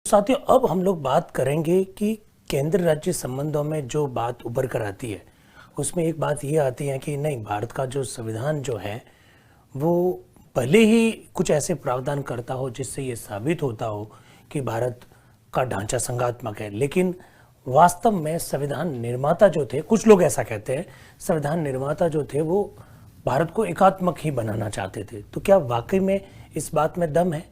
साथियों, अब हम लोग बात करेंगे कि केंद्र राज्य संबंधों में जो बात उभर कर आती है उसमें एक बात ये आती है कि नहीं, भारत का जो संविधान जो है वो भले ही कुछ ऐसे प्रावधान करता हो जिससे ये साबित होता हो कि भारत का ढांचा संघात्मक है, लेकिन वास्तव में संविधान निर्माता जो थे, कुछ लोग ऐसा कहते हैं, संविधान निर्माता जो थे वो भारत को एकात्मक ही बनाना चाहते थे। तो क्या वाकई में इस बात में दम है?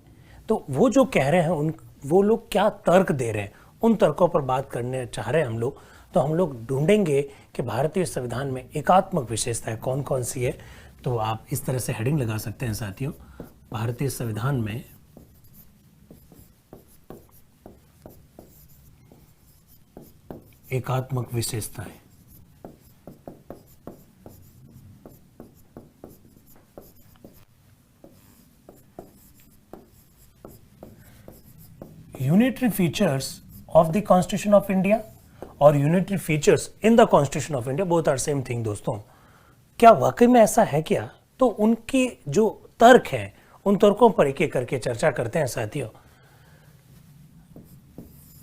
तो वो जो कह रहे हैं वो लोग क्या तर्क दे रहे हैं, उन तर्कों पर बात करने चाह रहे हैं हम लोग। तो हम लोग ढूंढेंगे कि भारतीय संविधान में एकात्मक विशेषताएं कौन कौन सी है। तो आप इस तरह से हेडिंग लगा सकते हैं साथियों, भारतीय संविधान में एकात्मक विशेषताएं। Unitary features of the constitution of India और unitary features in the constitution of India, both are same thing. दोस्तों, क्या वाकई में ऐसा है क्या? तो उनकी जो तर्क है उन तर्कों पर एक एक करके चर्चा करते हैं साथियों।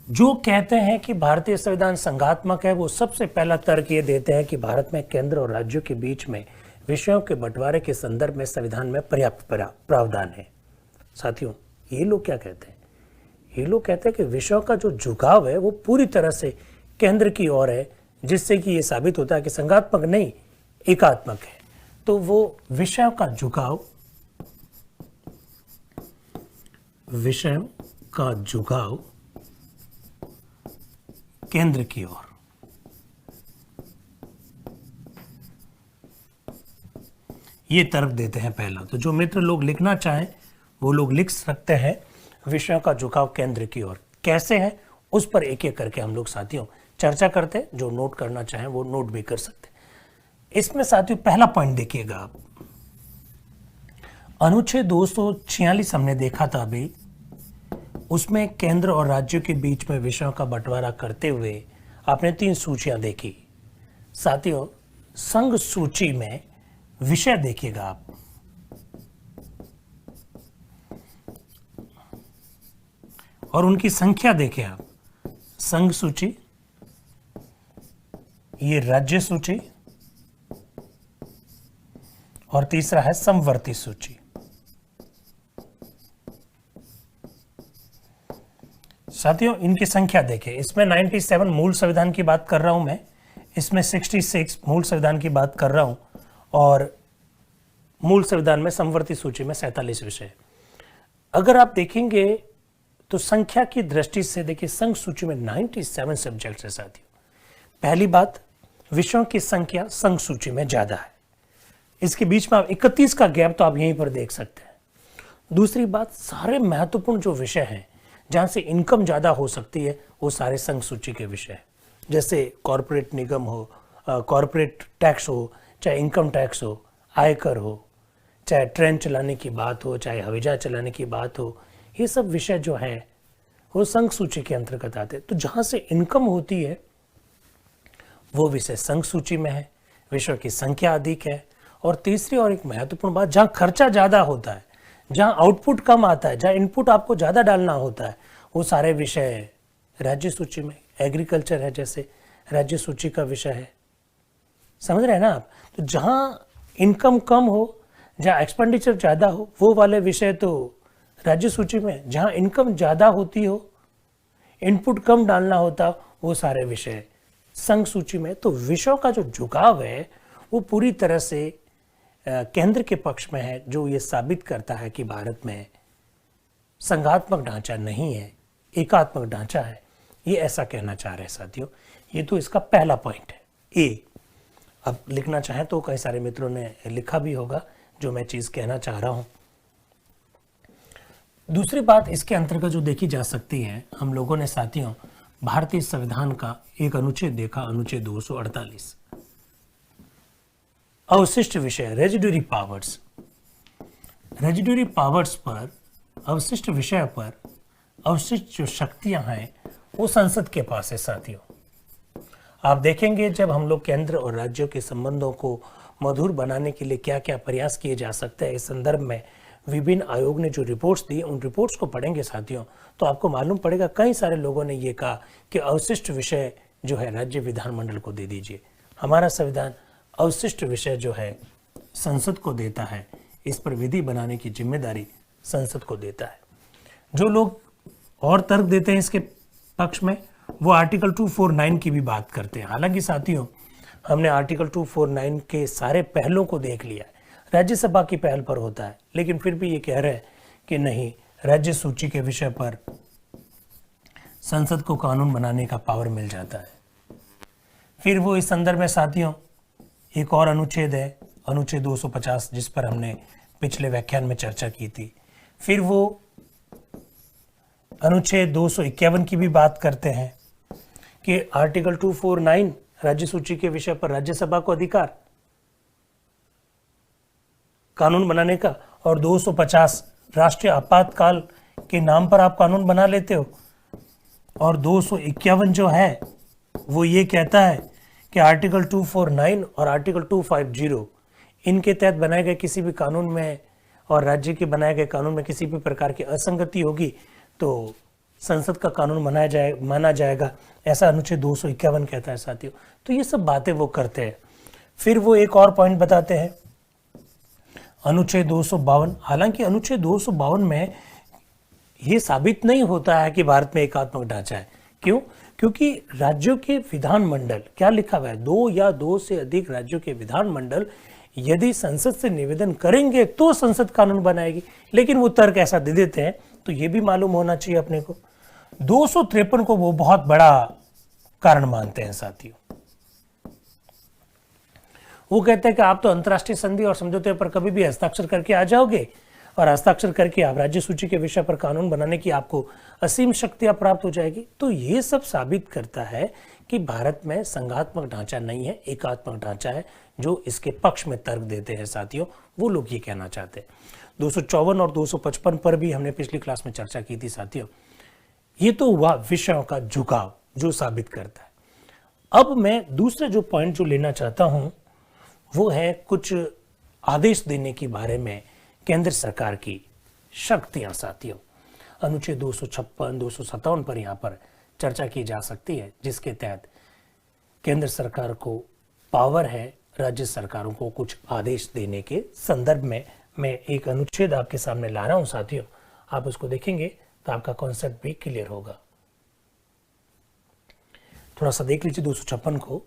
जो कहते हैं कि भारतीय संविधान संघात्मक है, वो सबसे पहला तर्क ये देते हैं कि भारत में केंद्र और राज्यों के बीच में विषयों के बंटवारे के संदर्भ में संविधान में पर्याप्त प्रावधान है। साथियों, ये लोग क्या कहते हैं? ये लोग कहते हैं कि विषयों का जो झुकाव है वो पूरी तरह से केंद्र की ओर है, जिससे कि ये साबित होता है कि संघात्मक नहीं, एकात्मक है। तो वो विषयों का झुकाव केंद्र की ओर, ये तर्क देते हैं पहला। तो जो मित्र लोग लिखना चाहें वो लोग लिख सकते हैं, विषयों का झुकाव केंद्र की ओर कैसे है, उस पर एक एक करके हम लोग साथियों चर्चा करते हैं। जो नोट करना चाहें वो नोट भी कर सकते हैं। इसमें साथियों पहला पॉइंट देखिएगा आप, अनुच्छेद 246 हमने देखा था अभी, उसमें केंद्र और राज्यों के बीच में विषयों का बंटवारा करते हुए आपने 3 सूचियां देखी। साथियों, संघ सूची में विषय देखिएगा आप, और उनकी संख्या देखें आप। संघ सूची, ये राज्य सूची, और तीसरा है समवर्ती सूची। साथियों, इनकी संख्या देखें। इसमें 97 मूल संविधान की बात कर रहा हूं मैं, इसमें 66 मूल संविधान की बात कर रहा हूं, और मूल संविधान में समवर्ती सूची में 47 विषय। अगर आप देखेंगे तो संख्या की दृष्टि से देखिए, संघ सूची में 97 सब्जेक्ट्स है साथियों। पहली बात, विषयों की संख्या संघ सूची में ज्यादा है, इसके बीच में आप 31 का गैप तो आप यहीं पर देख सकते हैं। दूसरी बात, सारे महत्वपूर्ण जो विषय हैं जहां से इनकम ज्यादा हो सकती है वो सारे संघ सूची के विषय हैं। जैसे कॉरपोरेट निगम हो, कॉरपोरेट टैक्स हो, चाहे इनकम टैक्स हो, आयकर हो, चाहे ट्रेन चलाने की बात हो, चाहे हवाई जहाज चलाने की बात हो, ये सब विषय जो है वो संघ सूची के अंतर्गत आते हैं। तो जहां से इनकम होती है वो विषय संघ सूची में है, विषयों की संख्या अधिक है। और तीसरी और एक महत्वपूर्ण बात, जहां खर्चा ज्यादा होता है, जहां आउटपुट कम आता है, जहां इनपुट आपको ज्यादा डालना होता है, वो सारे विषय राज्य सूची में। एग्रीकल्चर है जैसे, राज्य सूची का विषय है। समझ रहे हैं ना आप? तो जहां इनकम कम हो, जहां एक्सपेंडिचर ज्यादा हो, वो वाले विषय तो राज्य सूची में। जहां इनकम ज्यादा होती हो, इनपुट कम डालना होता, वो सारे विषय संघ सूची में। तो विषयों का जो झुकाव है वो पूरी तरह से केंद्र के पक्ष में है, जो ये साबित करता है कि भारत में संघात्मक ढांचा नहीं है, एकात्मक ढांचा है। ये ऐसा कहना चाह रहे हैं साथियों। ये तो इसका पहला पॉइंट है, ए। अब लिखना चाहें तो कई सारे मित्रों ने लिखा भी होगा जो मैं चीज कहना चाह रहा हूं। दूसरी बात इसके अंतर्गत जो देखी जा सकती है, हम लोगों ने साथियों भारतीय संविधान का एक अनुच्छेद देखा, अनुच्छेद 248, अवशिष्ट विषय, रेजिडुअरी पावर्स। रेजिडुअरी पावर्स पर, अवशिष्ट विषय पर, अवशिष्ट जो शक्तियां हैं वो संसद के पास है साथियों। आप देखेंगे जब हम लोग केंद्र और राज्यों के संबंधों को मधुर बनाने के लिए क्या क्या प्रयास किए जा सकते हैं, इस संदर्भ में विभिन्न आयोग ने जो रिपोर्ट्स दी, उन रिपोर्ट्स को पढ़ेंगे साथियों, तो आपको मालूम पड़ेगा कई सारे लोगों ने ये कहा कि अवशिष्ट विषय जो है राज्य विधानमंडल को दे दीजिए। हमारा संविधान अवशिष्ट विषय जो है संसद को देता है, इस पर विधि बनाने की जिम्मेदारी संसद को देता है। जो लोग और तर्क देते हैं इसके पक्ष में, वो आर्टिकल 249 की भी बात करते हैं। हालांकि साथियों, हमने आर्टिकल 249 के सारे पहलों को देख लिया है, राज्यसभा की पहल पर होता है, लेकिन फिर भी ये कह रहे हैं कि नहीं, राज्य सूची के विषय पर संसद को कानून बनाने का पावर मिल जाता है। फिर वो इस संदर्भ में साथियों एक और अनुच्छेद है, अनुच्छेद 250, जिस पर हमने पिछले व्याख्यान में चर्चा की थी। फिर वो अनुच्छेद 251 की भी बात करते हैं कि आर्टिकल 249 राज्य सूची के विषय पर राज्यसभा को अधिकार कानून बनाने का, और 250 राष्ट्रीय आपातकाल के नाम पर आप कानून बना लेते हो, और 251 जो है वो ये कहता है कि आर्टिकल 249 और आर्टिकल 250 इनके तहत बनाए गए किसी भी कानून में और राज्य के बनाए गए कानून में किसी भी प्रकार की असंगति होगी तो संसद का कानून माना जाएगा, ऐसा अनुच्छेद 251 कहता है साथियों। तो ये सब बातें वो करते हैं। फिर वो एक और पॉइंट बताते हैं, अनुच्छेद 252। हालांकि अनुच्छेद 252 में ये साबित नहीं होता है कि भारत में एकात्मक ढांचा है। क्यों? क्योंकि राज्यों के विधानमंडल, क्या लिखा हुआ है, 2 या 2 से अधिक राज्यों के विधानमंडल यदि संसद से निवेदन करेंगे तो संसद कानून बनाएगी। लेकिन वो तर्क ऐसा दे देते हैं, तो ये भी मालूम होना चाहिए अपने को। 253 को वो बहुत बड़ा कारण मानते हैं साथियों। वो कहते हैं कि आप तो अंतर्राष्ट्रीय संधि और समझौते पर कभी भी हस्ताक्षर करके आ जाओगे और हस्ताक्षर करके आप राज्य सूची के विषय पर कानून बनाने की आपको असीम शक्तियां प्राप्त हो जाएगी। तो ये सब साबित करता है कि भारत में संघात्मक ढांचा नहीं है, एकात्मक ढांचा है। जो इसके पक्ष में तर्क देते हैं साथियों, वो लोग ये कहना चाहते हैं। 254 और 255 पर भी हमने पिछली क्लास में चर्चा की थी साथियों। ये तो हुआ विषयों का झुकाव जो साबित करता है। अब मैं दूसरा जो पॉइंट जो लेना चाहता हूं वो है कुछ आदेश देने के बारे में केंद्र सरकार की शक्तियां साथियों। अनुच्छेद 256, 257 पर यहाँ पर चर्चा की जा सकती है, जिसके तहत केंद्र सरकार को पावर है राज्य सरकारों को कुछ आदेश देने के संदर्भ में। मैं एक अनुच्छेद आपके सामने ला रहा हूं साथियों, आप उसको देखेंगे तो आपका कॉन्सेप्ट भी क्लियर होगा। थोड़ा सा देख लीजिए 256 को।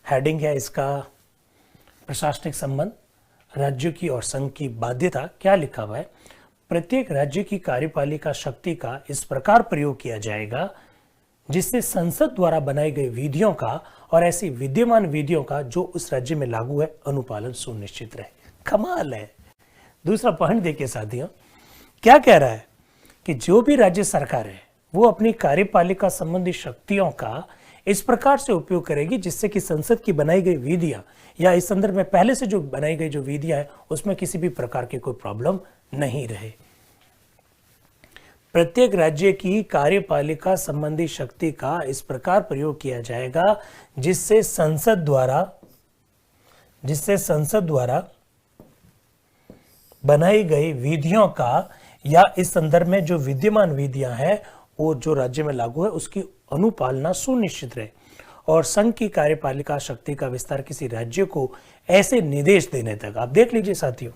हेडिंग है इसका प्रशासनिक संबंध, राज्यों की और संघ की बाध्यता। क्या लिखा हुआ है? प्रत्येक राज्य की कार्यपालिका शक्ति का इस प्रकार प्रयोग किया जाएगा जिससे संसद द्वारा बनाई गई विधियों का और ऐसी विद्यमान विधियों का जो उस राज्य में लागू है अनुपालन सुनिश्चित रहे। कमाल है। दूसरा पॉइंट देखिए साथियों, क्या कह रहा है कि जो भी राज्य सरकार है वो अपनी कार्यपालिका संबंधी शक्तियों का इस प्रकार से उपयोग करेगी जिससे कि संसद की बनाई गई विधियां या इस संदर्भ में पहले से जो बनाई गई जो विधियां है उसमें किसी भी प्रकार की कोई प्रॉब्लम नहीं रहे। प्रत्येक राज्य की कार्यपालिका संबंधी शक्ति का इस प्रकार प्रयोग किया जाएगा जिससे संसद द्वारा बनाई गई विधियों का या इस संदर्भ में जो विद्यमान विधियां हैं वो जो राज्य में लागू है उसकी अनुपालना सुनिश्चित रहे। और संघ की कार्यपालिका शक्ति का विस्तार किसी राज्य को ऐसे निर्देश देने तक। आप देख लीजिए साथियों,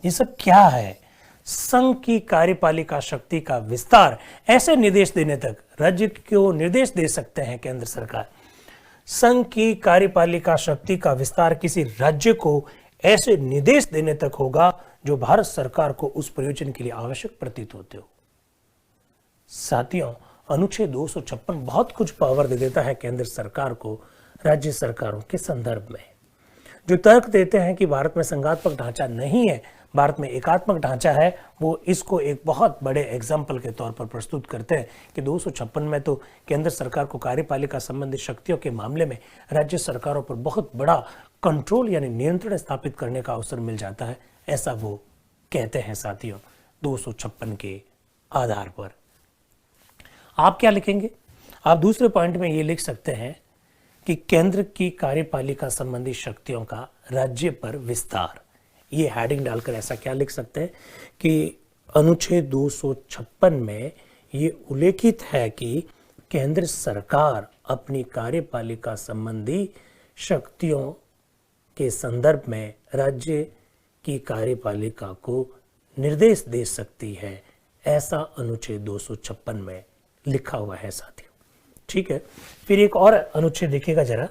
ये सब क्या है? संघ की कार्यपालिका शक्ति का विस्तार ऐसे निर्देश देने तक राज्य को निर्देश दे सकते हैं केंद्र सरकार। संघ की कार्यपालिका शक्ति का विस्तार किसी राज्य को ऐसे निर्देश देने तक होगा जो भारत सरकार को उस प्रयोजन के लिए आवश्यक प्रतीत होते हो। साथियों, अनुच्छेद 256 बहुत कुछ पावर दे देता है केंद्र सरकार को राज्य सरकारों के संदर्भ में। जो तर्क देते हैं कि भारत में संघात्मक ढांचा नहीं है, भारत में एकात्मक ढांचा है, वो इसको एक बहुत बड़े एग्जाम्पल के तौर पर प्रस्तुत करते हैं कि 256 में तो केंद्र सरकार को कार्यपालिका संबंधी शक्तियों के मामले में राज्य सरकारों पर बहुत बड़ा कंट्रोल यानी नियंत्रण स्थापित करने का अवसर मिल जाता है, ऐसा वो कहते हैं साथियों 256 के आधार पर। आप क्या लिखेंगे? आप दूसरे पॉइंट में ये लिख सकते हैं कि केंद्र की कार्यपालिका संबंधी शक्तियों का राज्य पर विस्तार। ये हेडिंग डालकर ऐसा क्या लिख सकते हैं कि अनुच्छेद 256 में ये उल्लेखित है कि केंद्र सरकार अपनी कार्यपालिका संबंधी शक्तियों के संदर्भ में राज्य की कार्यपालिका को निर्देश दे सकती है, ऐसा अनुच्छेद 256 में लिखा हुआ है साथियों। ठीक है, फिर एक और अनुच्छेद देखिएगा जरा।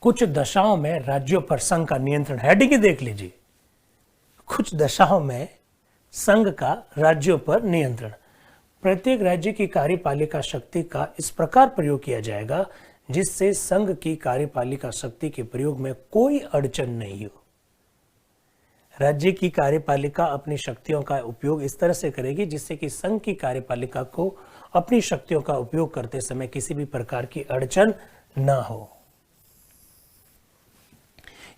कुछ दशाओं में राज्यों पर संघ का नियंत्रण, हेडिंग ही देख लीजिए, कुछ दशाओं में संघ का राज्यों पर नियंत्रण। प्रत्येक राज्य की कार्यपालिका शक्ति का इस प्रकार प्रयोग किया जाएगा जिससे संघ की कार्यपालिका शक्ति के प्रयोग में कोई अड़चन नहीं हो। राज्य की कार्यपालिका अपनी शक्तियों का उपयोग इस तरह से करेगी जिससे कि संघ की कार्यपालिका को अपनी शक्तियों का उपयोग करते समय किसी भी प्रकार की अड़चन न हो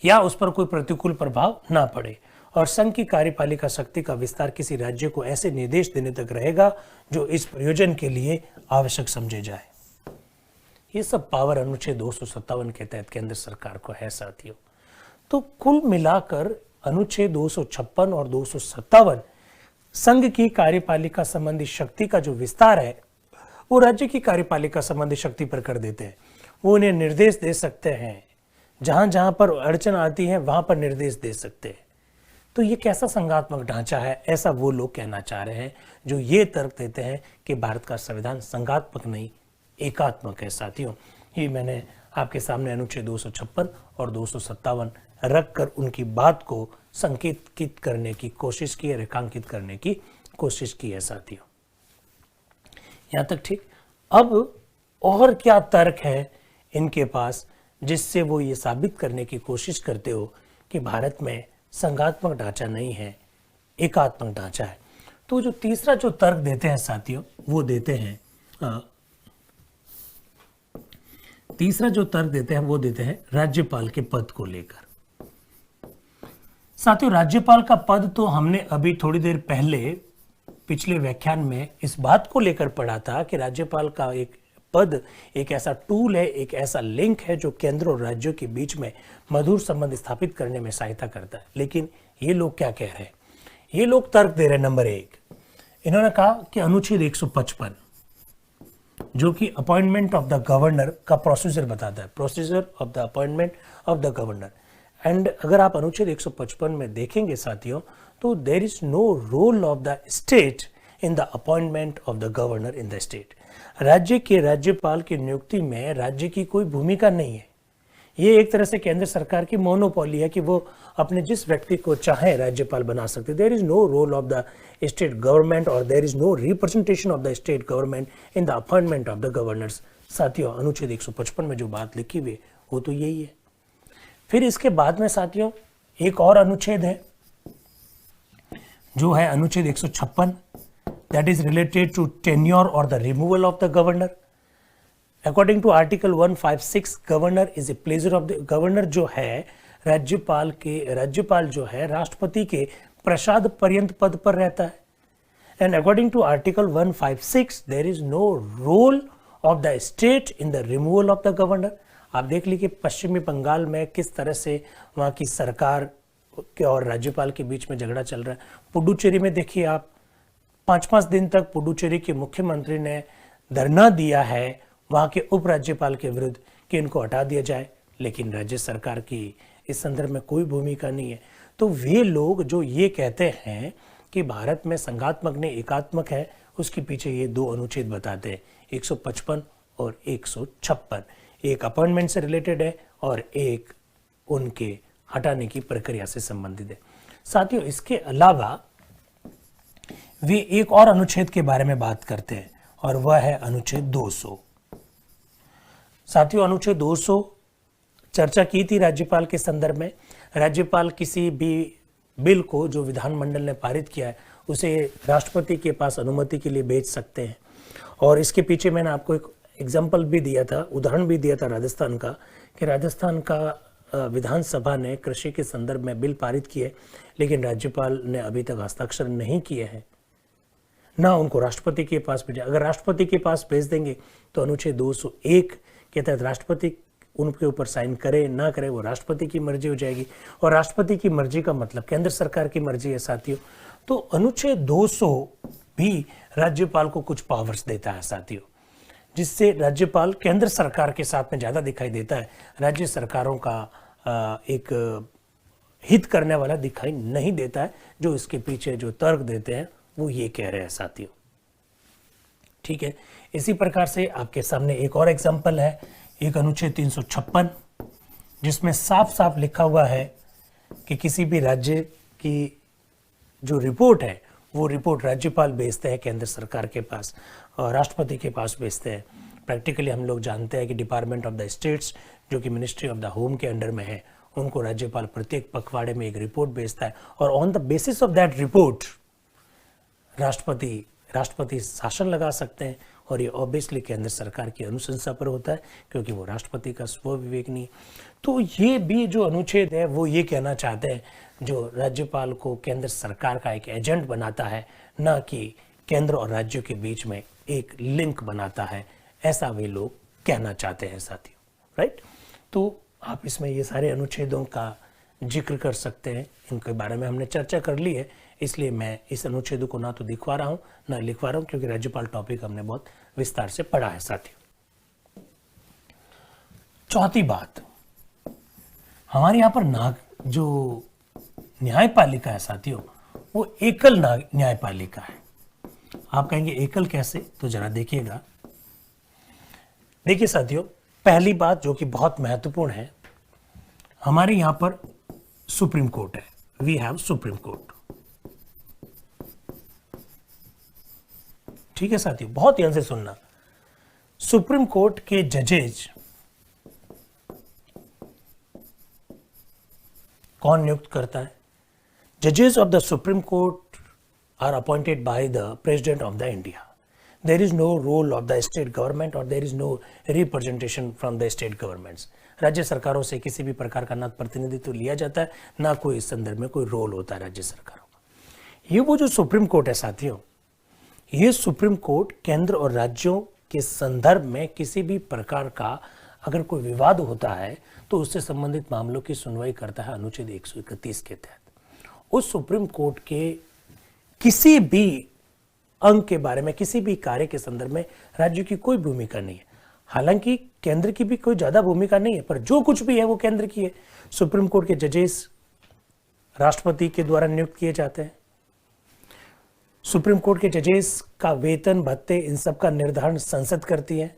या उस पर कोई प्रतिकूल प्रभाव ना पड़े, और संघ की कार्यपालिका शक्ति का विस्तार किसी राज्य को ऐसे निर्देश देने तक रहेगा जो इस प्रयोजन के लिए आवश्यक समझे जाए। ये सब पावर अनुच्छेद 257 के तहत केंद्र सरकार को है साथियों। तो कुल मिलाकर अनुच्छेद 256 और 257 संघ की कार्यपालिका संबंधी शक्ति का जो विस्तार है वो राज्य की कार्यपालिका संबंधी शक्ति पर कर देते हैं। वो उन्हें निर्देश दे सकते हैं, जहां जहां पर अड़चन आती है वहां पर निर्देश दे सकते हैं। तो ये कैसा संघात्मक ढांचा है, ऐसा वो लोग कहना चाह रहे हैं जो ये तर्क देते हैं कि भारत का संविधान संघात्मक नहीं एकात्मक है साथियों। ये मैंने आपके सामने अनुच्छेद 256 और 257 रखकर उनकी बात को संकेतित करने की कोशिश की है, रेखांकित करने की कोशिश की है साथियों। यहां तक ठीक। अब और क्या तर्क है इनके पास जिससे वो ये साबित करने की कोशिश करते हो कि भारत में संघात्मक ढांचा नहीं है, एकात्मक ढांचा है। तो जो तीसरा जो तर्क देते हैं साथियों वो देते हैं राज्यपाल के पद को लेकर। साथियों राज्यपाल का पद तो हमने अभी थोड़ी देर पहले पिछले व्याख्यान में इस बात को लेकर पढ़ा था कि राज्यपाल का एक पद एक ऐसा टूल है, एक ऐसा लिंक है जो केंद्र और राज्यों के बीच में मधुर संबंध स्थापित करने में सहायता करता है। लेकिन ये लोग क्या कह रहे हैं? ये लोग तर्क दे रहे हैं नंबर 1, इन्होंने कहा कि अनुच्छेद 155 जो कि अपॉइंटमेंट ऑफ द गवर्नर का प्रोसीजर बताता है, procedure of the appointment of the governor. And अगर आप अनुच्छेद 155 में देखेंगे साथियों तो there is no role of the state in the appointment of the governor in the state. राज्य के राज्यपाल की नियुक्ति में राज्य की कोई भूमिका नहीं है। ये एक तरह से केंद्र सरकार की मोनोपोली है कि वो अपने जिस व्यक्ति को चाहे राज्यपाल बना सकते। There is no role of the state government और there is no representation of the state government in the appointment of the governors. साथियों अनुच्छेद 155 में जो बात लिखी हुई है वो तो यही है। फिर इसके बाद में साथियों एक और अनुच्छेद है जो है अनुच्छेद 156 that is related to tenure or the removal of the governor. According to Article 156, governor is a pleasure of the governor जो है राज्यपाल जो है राष्ट्रपति के प्रसाद पर्यंत पद पर रहता है। And according to Article 156, there is no role of the state in the removal of the governor. आप देख लीजिए पश्चिमी बंगाल में किस तरह से वहाँ की सरकार के और राज्यपाल के बीच में झगड़ा चल रहा है। पुडुचेरी में देखिए आप 5-5 दिन तक पुडुचेरी के मुख्यमंत्री ने धरना दिया है वहां के उपराज्यपाल के विरुद्ध कि इनको हटा दिया जाए, लेकिन राज्य सरकार की इस संदर्भ में कोई भूमिका नहीं है। तो वे लोग जो ये कहते हैं कि भारत में संघात्मक नहीं एकात्मक है, उसके पीछे ये 2 अनुच्छेद बताते हैं, 155 और 156। एक अपॉइंटमेंट से रिलेटेड है और एक उनके हटाने की प्रक्रिया से संबंधित है। साथियों इसके अलावा वे एक और अनुच्छेद के बारे में बात करते हैं और वह है अनुच्छेद 200। साथियों अनुच्छेद 200 चर्चा की थी राज्यपाल के संदर्भ में। राज्यपाल किसी भी बिल को जो विधानमंडल ने पारित किया है उसे राष्ट्रपति के पास अनुमति के लिए भेज सकते हैं। और इसके पीछे मैंने आपको एक एग्जाम्पल भी दिया था, उदाहरण भी दिया था राजस्थान का, कि राजस्थान का विधानसभा ने कृषि के संदर्भ में बिल पारित किए लेकिन राज्यपाल ने अभी तक हस्ताक्षर नहीं किए हैं, ना उनको राष्ट्रपति के पास भेजा। अगर राष्ट्रपति के पास भेज देंगे तो अनुच्छेद 201 के तहत राष्ट्रपति उनके ऊपर साइन करे ना करे वो राष्ट्रपति की मर्जी हो जाएगी, और राष्ट्रपति की मर्जी का मतलब केंद्र सरकार की मर्जी है साथियों। तो अनुच्छेद 200 भी राज्यपाल को कुछ पावर्स देता है साथियों, जिससे राज्यपाल केंद्र सरकार के साथ में ज़्यादा दिखाई देता है, राज्य सरकारों का एक हित करने वाला दिखाई नहीं देता है। जो इसके पीछे जो तर्क देते हैं वो ये कह रहे हैं साथियों, ठीक है। इसी प्रकार से आपके सामने एक और एग्जाम्पल है, एक अनुच्छेद 356, जिसमें साफ साफ लिखा हुआ है कि किसी भी राज्य की जो रिपोर्ट है वो रिपोर्ट राज्यपाल भेजते हैं केंद्र सरकार के पास और राष्ट्रपति के पास भेजते हैं। प्रैक्टिकली हम लोग जानते हैं कि डिपार्टमेंट ऑफ द स्टेट्स जो कि मिनिस्ट्री ऑफ द होम के अंडर में है, उनको राज्यपाल प्रत्येक पखवाड़े में एक रिपोर्ट भेजता है, और on the basis of that report राष्ट्रपति शासन लगा सकते हैं, और ये ऑब्वियसली केंद्र सरकार की अनुशंसा पर होता है क्योंकि वो राष्ट्रपति का स्व विवेक नहीं। तो ये भी जो अनुच्छेद है वो ये कहना चाहते हैं, जो राज्यपाल को केंद्र सरकार का एक एजेंट बनाता है, ना कि केंद्र और राज्यों के बीच में एक लिंक बनाता है, ऐसा वे लोग कहना चाहते हैं साथियों, राइट। तो आप इसमें ये सारे अनुच्छेदों का जिक्र कर सकते हैं, इनके बारे में हमने चर्चा कर ली है, इसलिए मैं इस अनुच्छेद को ना तो दिखवा रहा हूँ ना लिखवा रहा हूँ, क्योंकि राज्यपाल टॉपिक हमने बहुत विस्तार से पढ़ा है साथियों। चौथी बात, हमारे यहाँ पर जो न्यायपालिका है साथियों, वो एकल न्यायपालिका है। आप कहेंगे एकल कैसे, तो जरा देखिएगा। देखिए साथियों, पहली बात जो कि बहुत महत्वपूर्ण है, हमारे यहां पर सुप्रीम कोर्ट है, वी हैव सुप्रीम कोर्ट, ठीक है साथियों, बहुत ध्यान से सुनना। सुप्रीम कोर्ट के जजेज कौन नियुक्त करता है? जजेस of the Supreme Court are appointed by the president of the India. There is no role of the state government or there is no representation from the state governments. राज्य सरकारों से किसी भी प्रकार का ना प्रतिनिधित्व लिया जाता है, ना कोई इस संदर्भ में कोई रोल होता है राज्य सरकारों का। ये वो जो सुप्रीम कोर्ट है साथियों, ये सुप्रीम कोर्ट केंद्र और राज्यों के संदर्भ में किसी भी प्रकार का अगर कोई विवाद होता है तो उससे संबंधित मामलों की सुनवाई करता है अनुच्छेद 131 के तहत। उस सुप्रीम कोर्ट के किसी भी अंग के बारे में, किसी भी कार्य के संदर्भ में राज्य की कोई भूमिका नहीं है। हालांकि केंद्र की भी कोई ज्यादा भूमिका नहीं है, पर जो कुछ भी है वो केंद्र की है। सुप्रीम कोर्ट के जजेस राष्ट्रपति के द्वारा नियुक्त किए जाते हैं। सुप्रीम कोर्ट के जजेस का वेतन भत्ते इन सब का निर्धारण संसद करती है।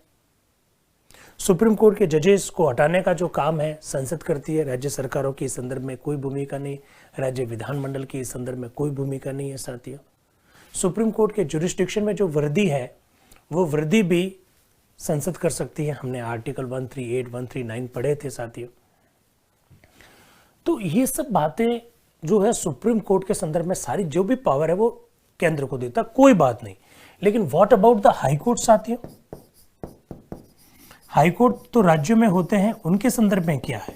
सुप्रीम कोर्ट के जजेस को हटाने का जो काम है संसद करती है। राज्य सरकारों की इस संदर्भ में कोई भूमिका नहीं, राज्य विधानमंडल की इस संदर्भ में कोई भूमिका नहीं है साथियों। सुप्रीम कोर्ट के जुरिस्डिक्शन में जो वृद्धि है वो वृद्धि भी संसद कर सकती है। हमने आर्टिकल 138, 139 पढ़े थे साथियों। तो ये सब बातें जो है सुप्रीम कोर्ट के संदर्भ में सारी जो भी पावर है वो केंद्र को देता, कोई बात नहीं। लेकिन what about the high court साथियों? हाई कोर्ट तो राज्यों में होते हैं, उनके संदर्भ में क्या है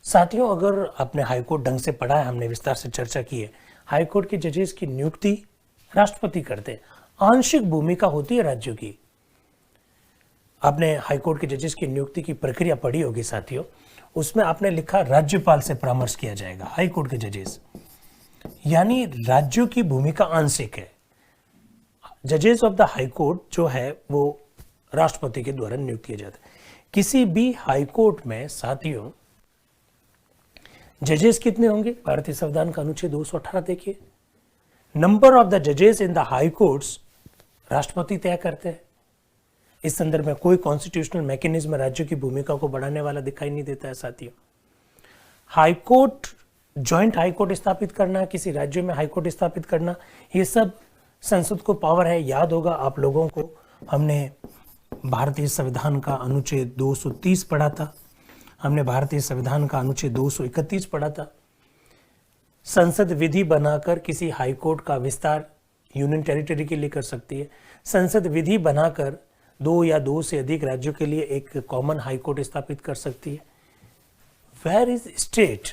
साथियों? अगर आपने हाई कोर्ट ढंग से पढ़ा है, हमने विस्तार से चर्चा की है, हाई कोर्ट के जजेस की नियुक्ति राष्ट्रपति करते हैं। आंशिक भूमिका होती है राज्यों की। आपने हाई कोर्ट के जजेस की नियुक्ति की प्रक्रिया पढ़ी होगी साथियों, उसमें आपने लिखा राज्यपाल से परामर्श किया जाएगा। हाई कोर्ट के जजेस यानी राज्यों की भूमिका आंशिक है। जजेस ऑफ द हाई कोर्ट जो है वो राष्ट्रपति के द्वारा नियुक्त किए जाते हैं। किसी भी हाई कोर्ट में साथियों जजेस कितने होंगे? भारतीय संविधान का अनुच्छेद 218 देखिए, नंबर ऑफ द जजेस इन द हाई कोर्ट्स राष्ट्रपति तय करते हैं। इस संदर्भ में कोई कॉन्स्टिट्यूशनल मैकेनिज्म राज्यों की भूमिका को बढ़ाने वाला दिखाई नहीं देता है साथियों। High court, joint high court स्थापित करना, किसी राज्य में हाई कोर्ट स्थापित करना, ये सब संसद को पावर है। याद होगा आप लोगों को, हमने भारतीय संविधान का अनुच्छेद 230 पढ़ा था, हमने भारतीय संविधान का अनुच्छेद 231 पढ़ा था। संसद विधि बनाकर किसी हाई कोर्ट का विस्तार यूनियन टेरिटरी के लिए कर सकती है। संसद विधि बनाकर 2 या 2 से अधिक राज्यों के लिए एक कॉमन हाई कोर्ट स्थापित कर सकती है। Where is state?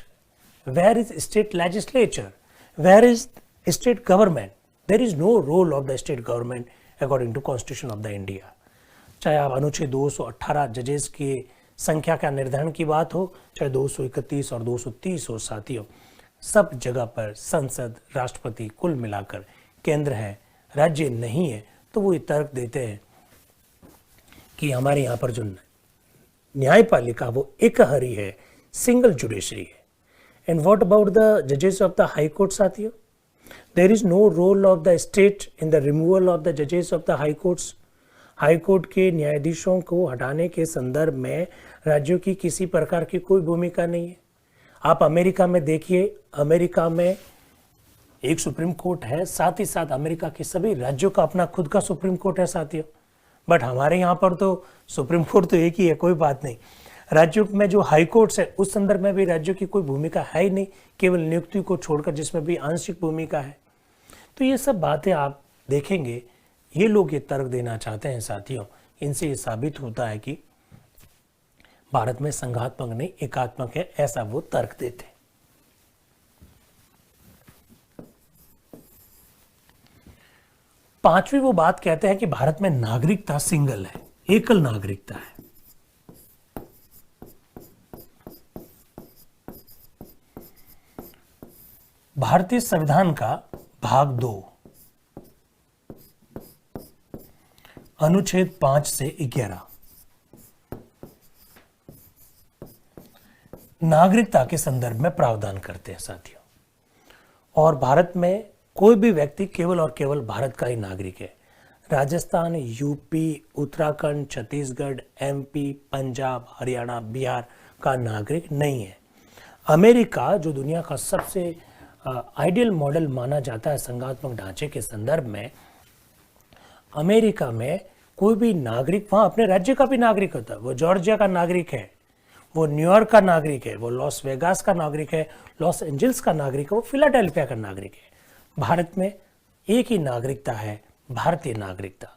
Where is state legislature? Where is state government? There is no role of the state government according to constitution of the India. चाहे आप अनुच्छेद 218 जजेस के संख्या का निर्धारण की बात हो, चाहे 231 और 230 हो साथियों, सब जगह पर संसद, राष्ट्रपति कुल मिलाकर केंद्र है, राज्य नहीं है। तो वो ये तर्क देते हैं कि हमारे यहाँ पर जो न्यायपालिका वो एकहरी है, सिंगल जुडिशरी है। एंड व्हाट अबाउट द जजेस ऑफ द हाई कोर्ट साथियों? There is no role of the state in the removal of the जजेस of the high courts. High court के न्यायाधीशों को हटाने के संदर्भ में राज्यों की किसी प्रकार की कोई भूमिका नहीं है। आप अमेरिका में देखिए, अमेरिका में एक सुप्रीम कोर्ट है, साथ ही साथ अमेरिका के सभी राज्यों का अपना खुद का सुप्रीम कोर्ट है साथियों। बट हमारे यहाँ पर तो सुप्रीम कोर्ट तो एक ही है, कोई बात नहीं। राज्यों में जो हाई कोर्ट्स है उस संदर्भ में भी राज्यों की कोई भूमिका है ही नहीं, केवल नियुक्ति को छोड़कर, जिसमें भी आंशिक भूमिका है। तो ये सब बातें आप देखेंगे, ये लोग ये तर्क देना चाहते हैं साथियों। इनसे ये साबित होता है कि भारत में संघात्मक नहीं एकात्मक है, ऐसा वो तर्क देते हैं। पांचवी वो बात कहते हैं कि भारत में नागरिकता सिंगल है, एकल नागरिकता है। भारतीय संविधान का भाग 2 अनुच्छेद 5 से 11 नागरिकता के संदर्भ में प्रावधान करते हैं साथियों। और भारत में कोई भी व्यक्ति केवल और केवल भारत का ही नागरिक है। राजस्थान, यूपी, उत्तराखंड, छत्तीसगढ़, एमपी, पंजाब, हरियाणा, बिहार का नागरिक नहीं है। अमेरिका जो दुनिया का सबसे आइडियल मॉडल माना जाता है संघात्मक ढांचे के संदर्भ में, अमेरिका में कोई भी नागरिक वहां अपने राज्य का भी नागरिक होता है। वो जॉर्जिया का नागरिक है, वो न्यूयॉर्क का नागरिक है, वो लॉस वेगास का नागरिक है, लॉस एंजल्स का नागरिक है, वो फिलाडेल्फिया का नागरिक है। भारत में एक ही नागरिकता है, भारतीय नागरिकता।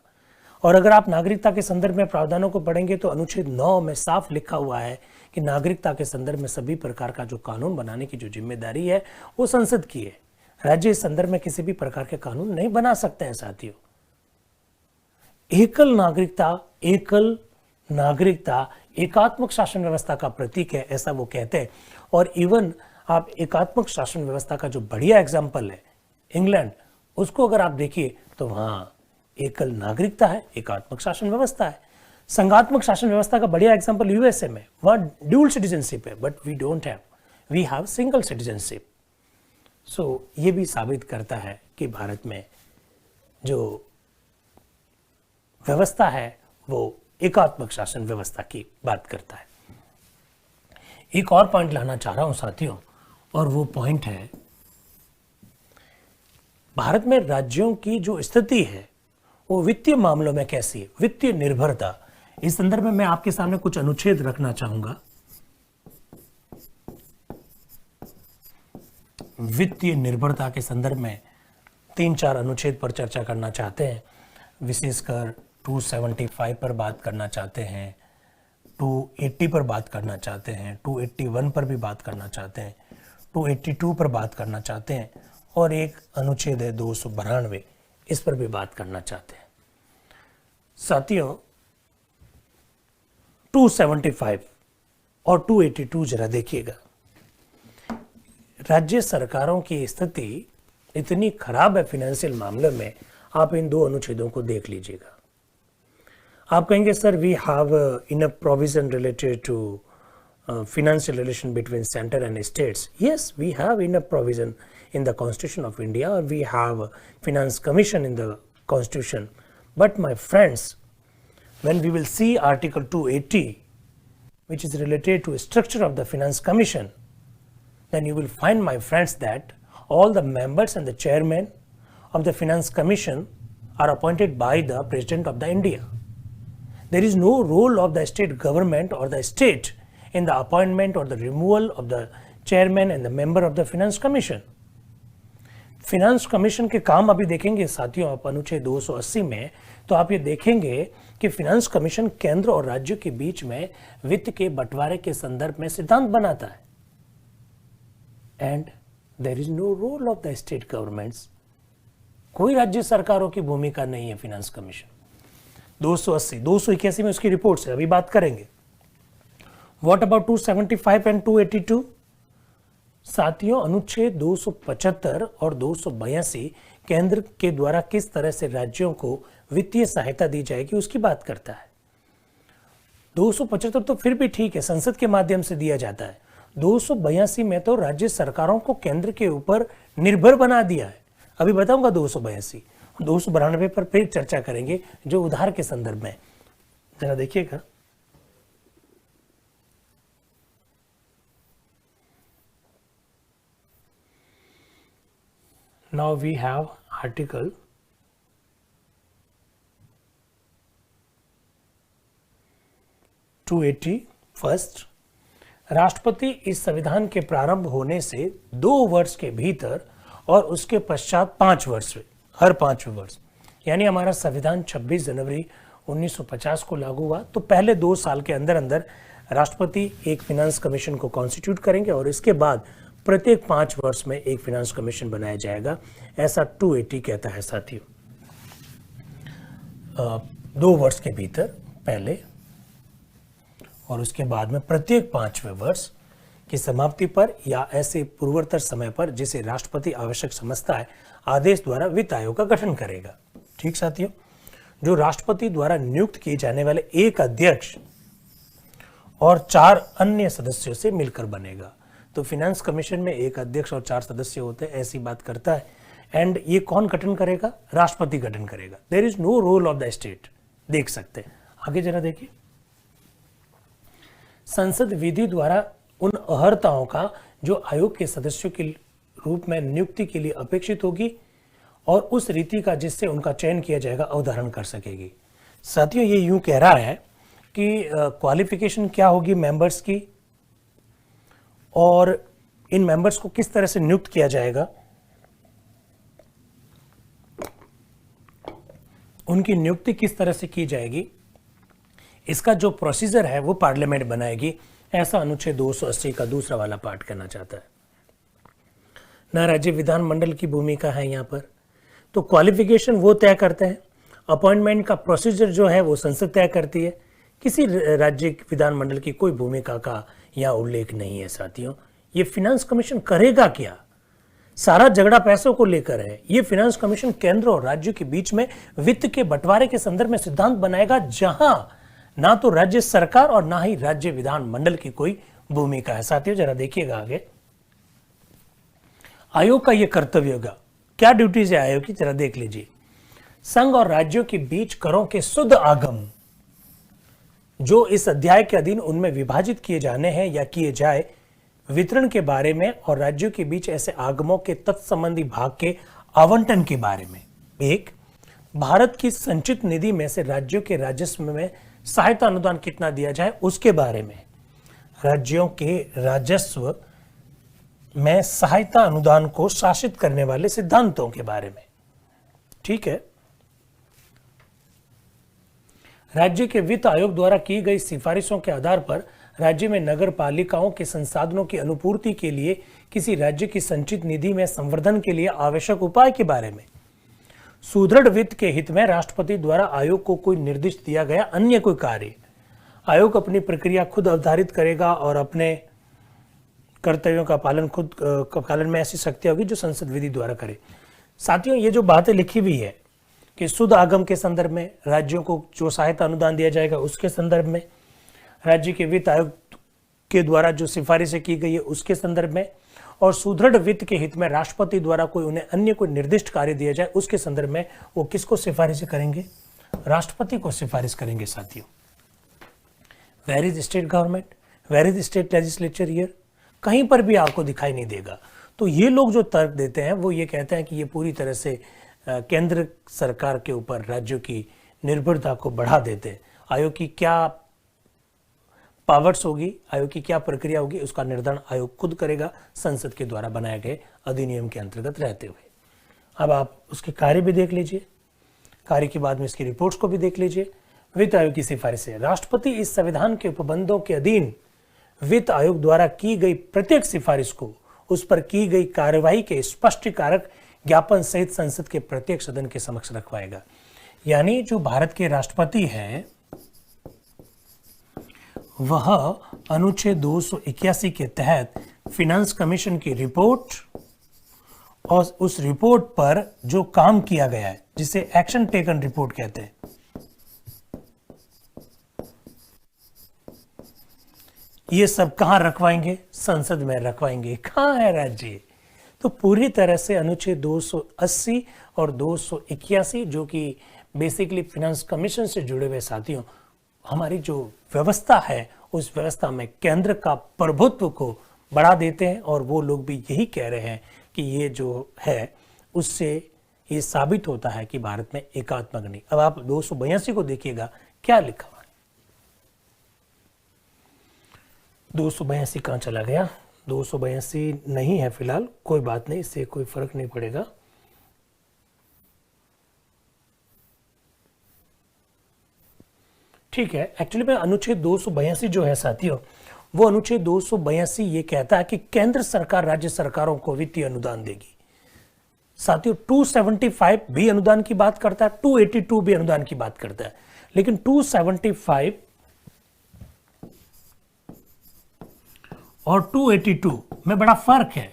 और अगर आप नागरिकता के संदर्भ में प्रावधानों को पढ़ेंगे तो अनुच्छेद 9 में साफ लिखा हुआ है कि नागरिकता के संदर्भ में सभी प्रकार का जो कानून बनाने की जो जिम्मेदारी है वो संसद की है। राज्य इस संदर्भ में किसी भी प्रकार के कानून नहीं बना सकते हैं साथियों। एकल नागरिकता एकात्मक शासन व्यवस्था का प्रतीक है, ऐसा वो कहते हैं। और इवन आप एकात्मक शासन व्यवस्था का जो बढ़िया एग्जाम्पल है इंग्लैंड, उसको अगर आप देखिए तो वहां एकल नागरिकता है, एकात्मक शासन व्यवस्था है। संघात्मक शासन व्यवस्था का बढ़िया एग्जांपल यूएसए में, वहां ड्यूल सिटीजनशिप है, but we don't have, we have single citizenship. So ये भी साबित करता है कि भारत में जो व्यवस्था है वो एकात्मक शासन व्यवस्था की बात करता है। एक और पॉइंट लाना चाह रहा हूं साथियों, और वो पॉइंट है भारत में राज्यों की जो स्थिति है वो वित्तीय मामलों में कैसी है, वित्तीय निर्भरता। इस संदर्भ में मैं आपके सामने कुछ अनुच्छेद रखना चाहूंगा। वित्तीय निर्भरता के संदर्भ में 3-4 अनुच्छेद पर चर्चा करना चाहते हैं, विशेषकर 275 पर बात करना चाहते हैं, 280 पर बात करना चाहते हैं, 281 पर भी बात करना चाहते हैं, 282 पर बात करना चाहते हैं, और एक अनुच्छेद है 292, इस पर भी बात करना चाहते हैं साथियों। 275 और 282 जरा देखिएगा। राज्य सरकारों की स्थिति इतनी खराब है फाइनेंशियल मामले में, आप इन 2 अनुच्छेदों को देख लीजिएगा। आप कहेंगे sir we have enough provision related to financial relation between center and states. Yes, we have enough provision in the Constitution of India, or we have Finance Commission in the Constitution. But my friends, when we will see Article 280, which is related to structure of the Finance Commission, then you will find, my friends, that all the members and the chairman of the Finance Commission are appointed by the President of the India. There is no role of the state government or the state in the appointment or the removal of the chairman and the member of the Finance Commission. Finance commission के काम अभी देखेंगे साथियों आप अनुच्छेद 280 में, तो आप ये देखेंगे कि फिनांस कमीशन केंद्र और राज्यों के बीच में वित्त के बंटवारे के संदर्भ में सिद्धांत बनाता है। And there is no role of the state governments, कोई राज्य सरकारों की भूमिका नहीं है फिनांस कमीशन। 281 में उसकी रिपोर्ट से अभी बात करेंगे। What about 275 and 282? साथियों, अनुच्छेद 275 और 282 केंद्र के द्वारा किस तरह से राज्यों को वित्तीय सहायता दी जाएगी उसकी बात करता है। 275 तो फिर भी ठीक है, संसद के माध्यम से दिया जाता है। 282 में तो राज्य सरकारों को केंद्र के ऊपर निर्भर बना दिया है। अभी बताऊंगा 292 पर फिर चर्चा करेंगे जो उधार के संदर्भ में। जरा देखिएगा, now we have article 280 first. राष्ट्रपति इस संविधान के प्रारंभ होने से 2 वर्ष के भीतर और उसके पश्चात 5 वर्ष, हर 5वें वर्ष, यानी हमारा संविधान 26 जनवरी 1950 को लागू हुआ, तो पहले 2 साल के अंदर अंदर राष्ट्रपति एक फिनेंस कमीशन को कॉन्स्टिट्यूट करेंगे और इसके बाद प्रत्येक 5 वर्ष में एक फिनेंस कमीशन बनाया जाएगा, ऐसा 280 कहता है साथियों। 2 वर्ष के भीतर पहले और उसके बाद में प्रत्येक 5वें वर्ष की समाप्ति पर या ऐसे पूर्वोत्तर समय पर जिसे राष्ट्रपति आवश्यक समझता है, आदेश द्वारा वित्त आयोग का गठन करेगा। ठीक साथियों, जो राष्ट्रपति द्वारा नियुक्त किए जाने वाले एक अध्यक्ष और 4 अन्य सदस्यों से मिलकर बनेगा। तो फिनेंस कमीशन में एक अध्यक्ष और 4 सदस्य होते हैं, ऐसी बात करता है। एंड ये कौन गठन करेगा? राष्ट्रपति गठन करेगा। There is no role of the state. देख सकते हैं आगे, जरा देखिए। संसद विधि द्वारा उन अर्हताओं का जो आयोग के सदस्यों के रूप में नियुक्ति के लिए अपेक्षित होगी और उस रीति का जिससे उनका चयन किया जाएगा अवधारण कर सकेगी। साथियों, ये यूं कह रहा है कि क्वालिफिकेशन क्या होगी मेंबर्स की और इन मेंबर्स को किस तरह से नियुक्त किया जाएगा, उनकी नियुक्ति किस तरह से की जाएगी, इसका जो प्रोसीजर है वो पार्लियामेंट बनाएगी, ऐसा अनुच्छेद 280 का दूसरा वाला पार्ट कहना चाहता है। ना राज्य विधानमंडल की भूमिका है यहाँ पर। तो क्वालिफिकेशन वो तय करते हैं, अपॉइंटमेंट का प्रोसीजर जो है वो संसद तय करती है। किसी राज्य विधानमंडल की कोई भूमिका का यहाँ उल्लेख नहीं है साथियों। ये फिनेंस कमीशन करेगा क्या? सारा झगड़ा पैसों को लेकर है। ये फिनेंस कमीशन केंद्र और राज्यों के बीच में वित्त के बंटवारे के संदर्भ में सिद्धांत बनाएगा, जहां ना तो राज्य सरकार और ना ही राज्य विधानमंडल की कोई भूमिका है। साथियों, जरा देखिएगा आगे। आयोग का यह कर्तव्य होगा। क्या ड्यूटीज है आयोग की, जरा देख लीजिए। संघ और राज्यों के बीच करों के शुद्ध आगम जो इस अध्याय के अधीन उनमें विभाजित किए जाने हैं या किए जाए, वितरण के बारे में और राज्यों के बीच ऐसे आगमों के तत्संबंधी भाग के आवंटन के बारे में। 1. भारत की संचित निधि में से राज्यों के राजस्व में सहायता अनुदान कितना दिया जाए उसके बारे में। राज्यों के राजस्व में सहायता अनुदान को शासित करने वाले सिद्धांतों के बारे में। ठीक है। राज्य के वित्त आयोग द्वारा की गई सिफारिशों के आधार पर राज्य में नगर पालिकाओं के संसाधनों की अनुपूर्ति के लिए किसी राज्य की संचित निधि में संवर्धन के लिए आवश्यक उपाय के बारे में। सुदृढ़ वित्त के हित में राष्ट्रपति द्वारा आयोग को कोई निर्दिष्ट दिया गया अन्य कोई कार्य। आयोग अपनी प्रक्रिया खुद अवधारित करेगा और अपने कर्तव्यों का पालन में ऐसी शक्ति होगी जो संसद विधि द्वारा करे। साथियों, ये जो बातें लिखी हुई है कि शुद्ध आगम के संदर्भ में, राज्यों को जो सहायता अनुदान दिया जाएगा उसके संदर्भ में, राज्य के वित्त आयोग के द्वारा जो सिफारिशें की गई है उसके संदर्भ में, और सुदृढ़ वित्त के हित में राष्ट्रपति द्वारा कोई उन्हें अन्य कोई निर्दिष्ट कार्य दिया जाए उसके संदर्भ में, वो किसको सिफारिशें करेंगे? राष्ट्रपति को सिफारिश करेंगे। साथियों, where is state government, where is state legislature here? कहीं पर भी आपको दिखाई नहीं देगा। तो ये लोग जो तर्क देते हैं वो ये कहते हैं कि ये पूरी तरह से केंद्र सरकार के ऊपर राज्यों की निर्भरता को बढ़ा देते हैं। आयोग की क्या पावर्स होगी, आयोग की क्या प्रक्रिया होगी, उसका निर्धारण आयोग खुद करेगा, संसद के द्वारा बनाए गए अधिनियम के अंतर्गत रहते हुए। अब आप उसके कार्य भी देख लीजिए, कार्य के बाद में इसकी रिपोर्ट्स को भी देख लीजिए। वित्त आयोग की सिफारिशें। राष्ट्रपति इस संविधान के उपबंधों के अधीन वित्त आयोग द्वारा की गई प्रत्येक सिफारिश को उस पर की गई कार्यवाही के स्पष्टीकारक ज्ञापन सहित संसद के प्रत्येक सदन के समक्ष रखवाएगा। यानी जो भारत के राष्ट्रपति हैं वह अनुच्छेद 281 के तहत फिनांस कमीशन की रिपोर्ट और उस रिपोर्ट पर जो काम किया गया है जिसे एक्शन टेकन रिपोर्ट कहते हैं, ये सब कहां रखवाएंगे? संसद में रखवाएंगे। कहां है राज्य? तो पूरी तरह से अनुच्छेद 280 और 281 जो कि बेसिकली फिनांस कमीशन से जुड़े हुए साथियों, हमारी जो व्यवस्था है उस व्यवस्था में केंद्र का प्रभुत्व को बढ़ा देते हैं। और वो लोग भी यही कह रहे हैं कि ये जो है उससे ये साबित होता है कि भारत में एकात्मक नहीं। अब आप 282 को देखिएगा क्या लिखा हुआ है। 282 कहां चला गया? 282 नहीं है फिलहाल, कोई बात नहीं, इससे कोई फर्क नहीं पड़ेगा। ठीक है, एक्चुअली में अनुच्छेद 282 जो है साथियों, वो अनुच्छेद 282 ये कहता है कि केंद्र सरकार राज्य सरकारों को वित्तीय अनुदान देगी। साथियों 275 भी अनुदान की बात करता है, 282 भी अनुदान की बात करता है, लेकिन 275 और 282 में बड़ा फर्क है।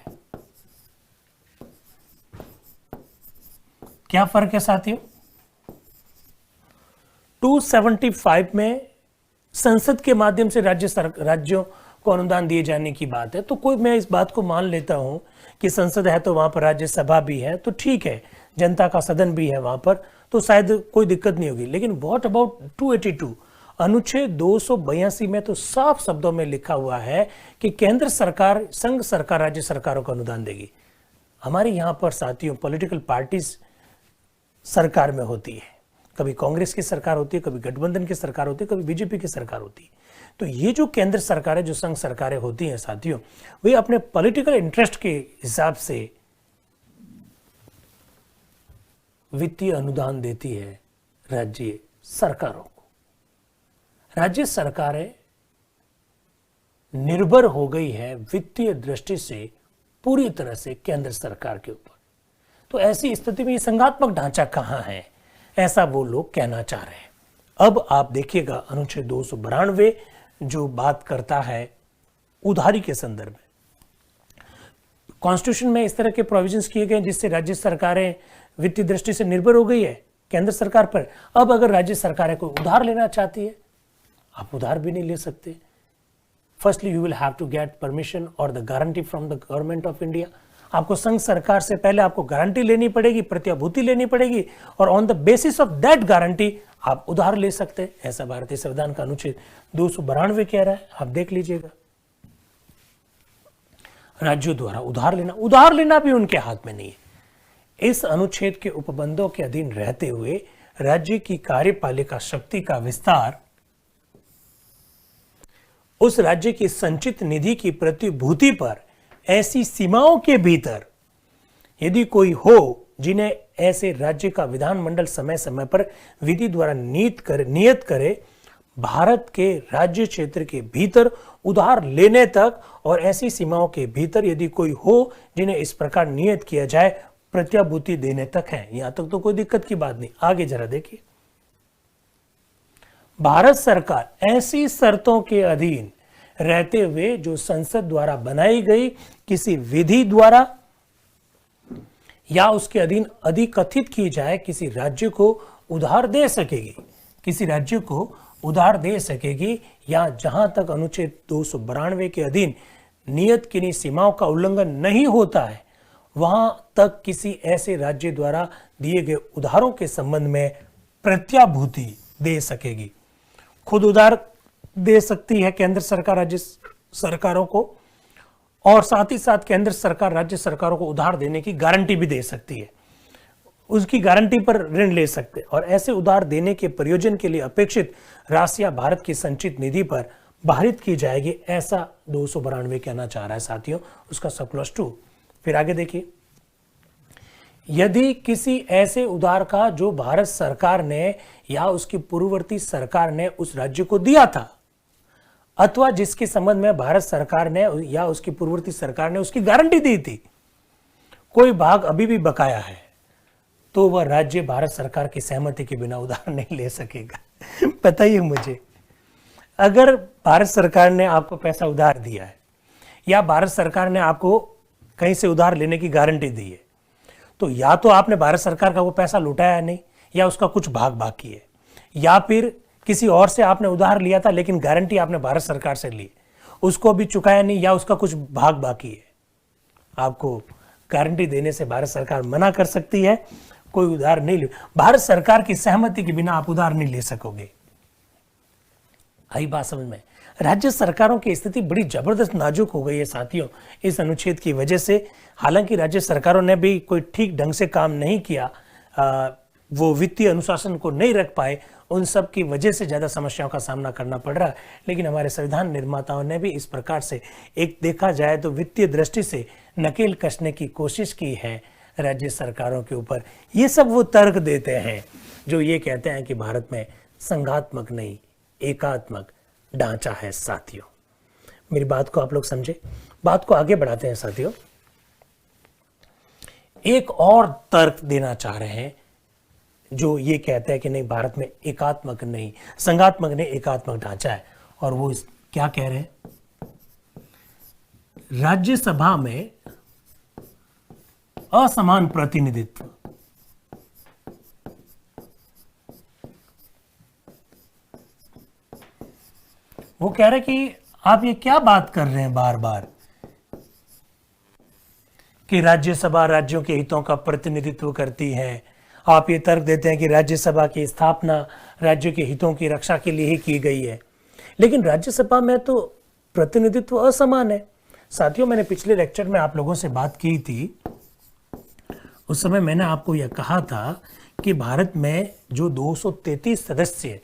क्या फर्क है साथियों? 275 में संसद के माध्यम से राज्यों को अनुदान दिए जाने की बात है। तो कोई, मैं इस बात को मान लेता हूं कि संसद है तो वहां पर राज्यसभा भी है, तो ठीक है, जनता का सदन भी है वहां पर, तो शायद कोई दिक्कत नहीं होगी। लेकिन व्हाट अबाउट 282? अनुच्छेद 282 में तो साफ शब्दों में लिखा हुआ है कि केंद्र सरकार संघ सरकार राज्य सरकारों को अनुदान देगी। हमारे यहां पर साथियों पॉलिटिकल पार्टीज सरकार में होती है, कभी कांग्रेस की सरकार होती है, कभी गठबंधन की सरकार होती है, कभी बीजेपी की सरकार होती है। तो ये जो केंद्र सरकारें, जो संघ सरकारें होती हैं साथियों, वे अपने पॉलिटिकल इंटरेस्ट के हिसाब से वित्तीय अनुदान देती है राज्य सरकारों को। राज्य सरकारें निर्भर हो गई है वित्तीय दृष्टि से पूरी तरह से केंद्र सरकार के ऊपर। तो ऐसी स्थिति में ये संघात्मक ढांचा कहां है, ऐसा वो लोग कहना चाह रहे हैं। अब आप देखिएगा अनुच्छेद 292 जो बात करता है उधारी के संदर्भ में। कॉन्स्टिट्यूशन में इस तरह के प्रोविजंस किए गए जिससे राज्य सरकारें वित्तीय दृष्टि से निर्भर हो गई है केंद्र सरकार पर। अब अगर राज्य सरकारें कोई उधार लेना चाहती है, आप उधार भी नहीं ले सकते। Firstly you will have to get permission और the guarantee from the government of India. आपको संघ सरकार से पहले आपको गारंटी लेनी पड़ेगी, प्रतिभूति लेनी पड़ेगी, और on the basis of that guarantee आप उधार ले सकते हैं। ऐसा भारतीय संविधान का अनुच्छेद 292 कह रहा है, आप देख लीजिएगा। राज्यों द्वारा उधार लेना भी उनके हाथ में नहीं है। इस अनुच्छेद के उपबंधों के अधीन रहते हुए राज्य की कार्यपालिका शक्ति का विस्तार उस राज्य की संचित निधि की प्रतिभूति पर ऐसी सीमाओं के भीतर यदि कोई हो जिन्हें ऐसे राज्य का विधानमंडल समय समय पर विधि द्वारा नियत करे, भारत के राज्य क्षेत्र के भीतर उधार लेने तक और ऐसी सीमाओं के भीतर यदि कोई हो जिन्हें इस प्रकार नियत किया जाए, प्रत्याभूति देने तक है। यहां तक तो कोई दिक्कत की बात नहीं। आगे जरा देखिए, भारत सरकार ऐसी शर्तों के अधीन रहते हुए जो संसद द्वारा बनाई गई किसी विधि द्वारा या उसके अधीन अधिकथित की जाए किसी राज्य को उधार दे सकेगी, किसी राज्य को उधार दे सकेगी, या जहां तक अनुच्छेद 292 के अधीन नियत किन्हीं सीमाओं का उल्लंघन नहीं होता है, वहां तक किसी ऐसे राज्य द्वारा दिए गए उधारों के संबंध में प्रत्याभूति दे सकेगी। खुद उधार दे सकती है केंद्र सरकार राज्य सरकारों को, और साथ ही साथ केंद्र सरकार राज्य सरकारों को उधार देने की गारंटी भी दे सकती है, उसकी गारंटी पर ऋण ले सकते हैं। और ऐसे उधार देने के प्रयोजन के लिए अपेक्षित राशियां भारत की संचित निधि पर बाहरित की जाएगी, ऐसा 292 कहना चाह रहा है साथियों, उसका सब क्लॉज 2। फिर आगे देखिए, यदि किसी ऐसे उधार का जो भारत सरकार ने या उसकी पूर्ववर्ती सरकार ने उस राज्य को दिया था, अथवा जिसके संबंध में भारत सरकार ने या उसकी पूर्ववर्ती सरकार ने उसकी गारंटी दी थी, कोई भाग अभी भी बकाया है, तो वह राज्य भारत सरकार की सहमति के बिना उधार नहीं ले सकेगा। बताइए मुझे, अगर भारत सरकार ने आपको पैसा उधार दिया है या भारत सरकार ने आपको कहीं से उधार लेने की गारंटी दी है, तो या तो आपने भारत सरकार का वो पैसा लुटाया नहीं या उसका कुछ भाग बाकी है, या फिर किसी और से आपने उधार लिया था लेकिन गारंटी आपने भारत सरकार से ली, उसको भी चुकाया नहीं या उसका कुछ भाग बाकी है। आपको गारंटी देने से भारत सरकार मना कर सकती है, कोई उधार नहीं ले, भारत सरकार की सहमति के बिना आप उधार नहीं ले सकोगे। आई बात समझ में? राज्य सरकारों की स्थिति बड़ी जबरदस्त नाजुक हो गई है साथियों इस अनुच्छेद की वजह से। हालांकि राज्य सरकारों ने भी कोई ठीक ढंग से काम नहीं किया, वो वित्तीय अनुशासन को नहीं रख पाए, उन सब की वजह से ज़्यादा समस्याओं का सामना करना पड़ रहा है। लेकिन हमारे संविधान निर्माताओं ने भी इस प्रकार से एक देखा जाए तो वित्तीय दृष्टि से नकेल कसने की कोशिश की है राज्य सरकारों के ऊपर। ये सब वो तर्क देते हैं जो ये कहते हैं कि भारत में संघात्मक नहीं एकात्मक ढांचा है। साथियों मेरी बात को आप लोग समझे, बात को आगे बढ़ाते हैं साथियों। एक और तर्क देना चाह रहे हैं जो ये कहते हैं कि नहीं भारत में एकात्मक नहीं संघात्मक नहीं एकात्मक ढांचा है, और वो क्या कह रहे हैं? राज्यसभा में असमान प्रतिनिधित्व। वो कह रहे कि आप ये क्या बात कर रहे हैं बार बार कि राज्यसभा राज्यों के हितों का प्रतिनिधित्व करती है। आप ये तर्क देते हैं कि राज्यसभा की स्थापना राज्यों के हितों की रक्षा के लिए ही की गई है, लेकिन राज्यसभा में तो प्रतिनिधित्व असमान है। साथियों मैंने पिछले लेक्चर में आप लोगों से बात की थी, उस समय मैंने आपको यह कहा था कि भारत में जो 233 सदस्य